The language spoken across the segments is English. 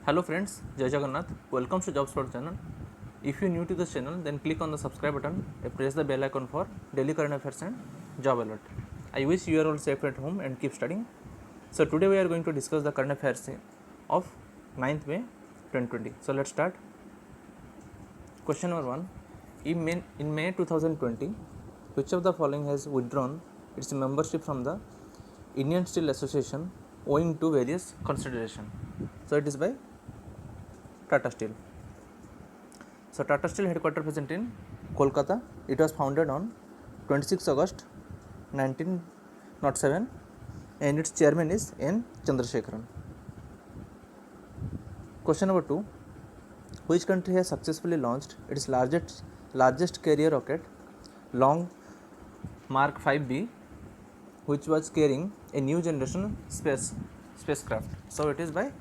Hello friends, Jai Jagannath. Welcome to JobSpot channel. If you are new to this channel, then click on the subscribe button and press the bell icon for daily current affairs and job alert. I wish you are all safe at home and keep studying. So today we are going to discuss the current affairs of 9th May 2020. So let's start. Question number 1. In May 2020, which of the following has withdrawn its membership from the Indian Steel Association owing to various considerations? So it is by Tata Steel. So Tata Steel headquarters present in Kolkata. It was founded on 26 August 1907 and its chairman is N. Chandrasekharan. Question number 2. Which country has successfully launched its largest carrier rocket, Long Mark 5B, which was carrying a new generation spacecraft? So it is by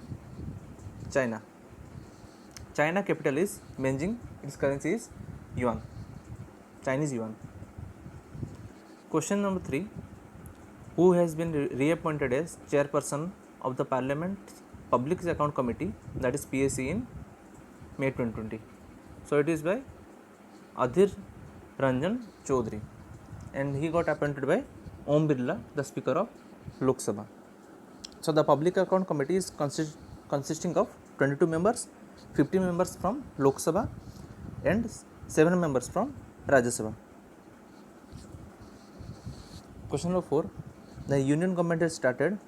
China. China capital is Beijing. Its currency is yuan, Chinese yuan. Question number 3. Who has been reappointed as chairperson of the Parliament's Public Account Committee, that is PAC, in May 2020? So it is by Adhir Ranjan Chaudhary, and he got appointed by Om Birla, the Speaker of Lok Sabha. So the Public Account Committee is consisting of 22 members, 50 members from Lok Sabha and 7 members from Rajya Sabha. Question number 4. The Union government has started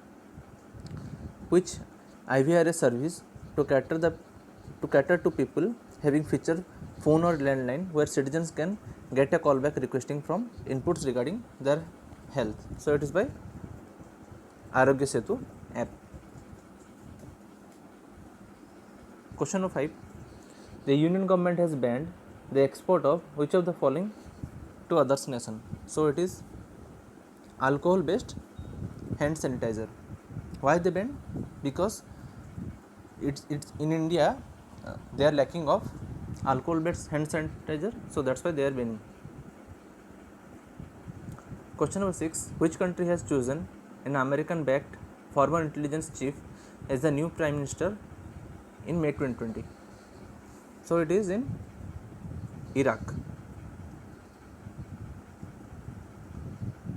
which IVRS service to cater to people having feature phone or landline, where citizens can get a callback requesting from inputs regarding their health? So it is by Arogya Setu app. Question number 5. The Union government has banned the export of which of the following to others nation? So it is alcohol based hand sanitizer. Why they banned? Because it's in India they are lacking of alcohol based hand sanitizer, so that's why they are banning. Question number 6. Which country has chosen an American backed former intelligence chief as the new prime minister in May 2020? So it is in Iraq.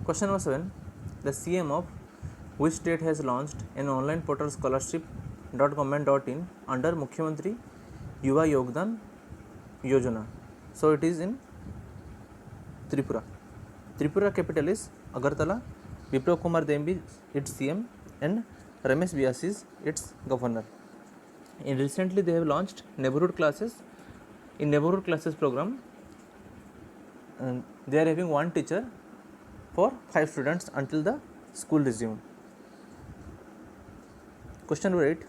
Question number 7. The CM of which state has launched an online portal scholarship.government.in under Mukhyamantri Yuva Yogdan Yojana? So it is in Tripura. Tripura capital is Agartala. Biplab Kumar Dembi its CM and Ramesh Vyas is its governor. And recently they have launched neighborhood classes. In neighborhood classes program, they are having one teacher for 5 students until the school resume. Question number 8.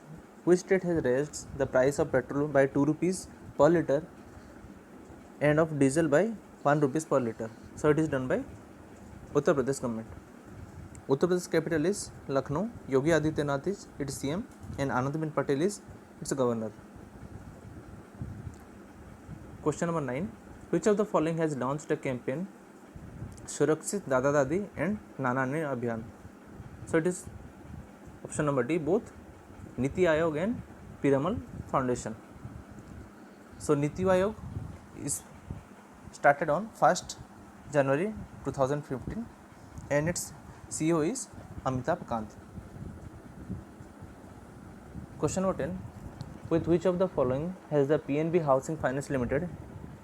Which state has raised the price of petrol by 2 rupees per liter and of diesel by 1 rupees per liter? So it is done by Uttar Pradesh government. Uttar Pradesh capital is Lucknow. Yogi Adityanath is its CM and Anandabhen Patel is its governor. Question number 9. Which of the following has launched a campaign Surakshit Dada Dadi and Nanani Abhiyan? So it is option number D, both Niti Aayog and Piramal Foundation. So Niti Aayog is started on 1st January 2015 and its CEO is Amitabh Kant. Question number 10. With which of the following has the PNB Housing Finance Limited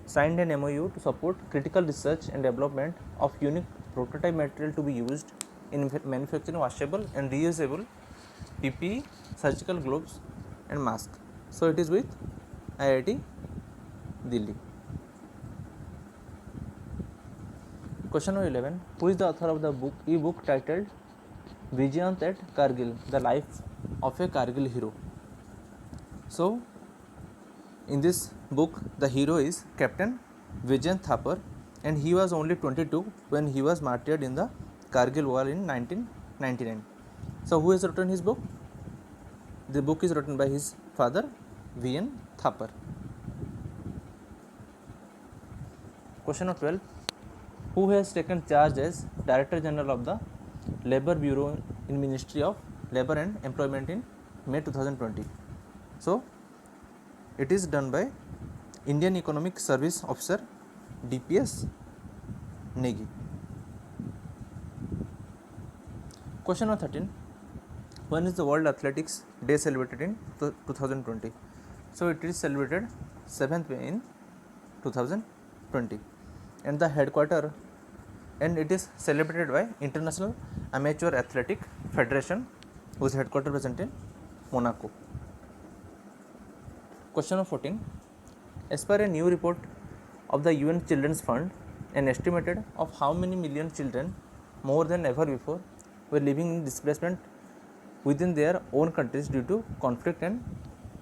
signed an MOU to support critical research and development of unique prototype material to be used in manufacturing washable and reusable PPE, surgical gloves and masks? So it is with IIT Delhi. Question number 11. Who is the author of the e-book titled Vijayant at Kargil, the life of a Kargil hero? So in this book the hero is Captain Vijayant Thapar, and he was only 22 when he was martyred in the Kargil war in 1999. So who has written his book? The book is written by his father, V.N. Thapar. Question number 12. Who has taken charge as Director General of the Labour Bureau in Ministry of Labour and Employment in May 2020? So It is done by Indian Economic Service Officer DPS Negi. Question number 13. When is the World Athletics Day celebrated in 2020? So it is celebrated 7th May in 2020, and it is celebrated by International Amateur Athletic Federation, whose headquarters present in Monaco. Question number 14. As per a new report of the UN Children's Fund, an estimated of how many million children, more than ever before, were living in displacement within their own countries due to conflict and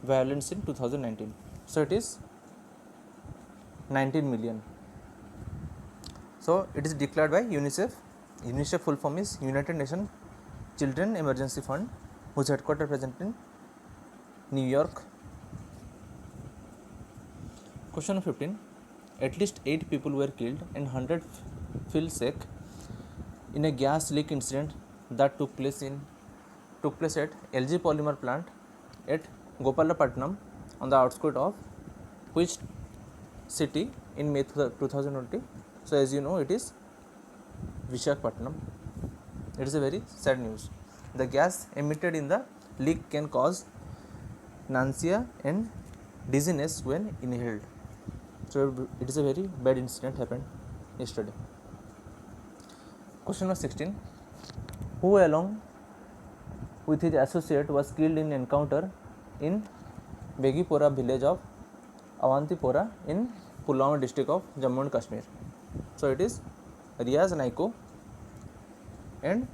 violence in 2019. So it is 19 million. So it is declared by UNICEF. UNICEF full form is United Nations Children Emergency Fund, whose headquarters present in New York. Question number 15. At least 8 people were killed and 100 fell sick in a gas leak incident that took place at LG Polymer plant at Gopalapatnam on the outskirts of which city in May 2020. So as you know, it is Visakhapatnam. It is a very sad news. The gas emitted in the leak can cause nausea and dizziness when inhaled. So it is a very bad incident happened yesterday. Question number 16. Who along with his associate was killed in encounter in Begipora village of Awantipora in Pulwama district of Jammu and Kashmir? So it is Riaz Naiko, and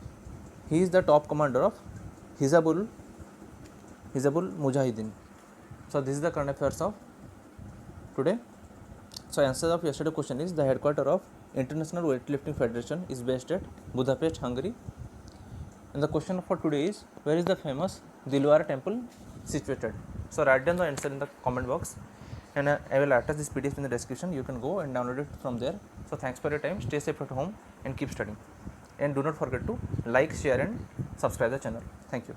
he is the top commander of Hizbul Mujahideen. So this is the current affairs of today. So answer of yesterday question is the headquarters of International Weightlifting Federation is based at Budapest, Hungary. And the question for today is, where is the famous Dilwara temple situated? So write down the answer in the comment box, and I will attach this PDF in the description. You can go and download it from there. So thanks for your time. Stay safe at home and keep studying. And do not forget to like, share and subscribe the channel. Thank you.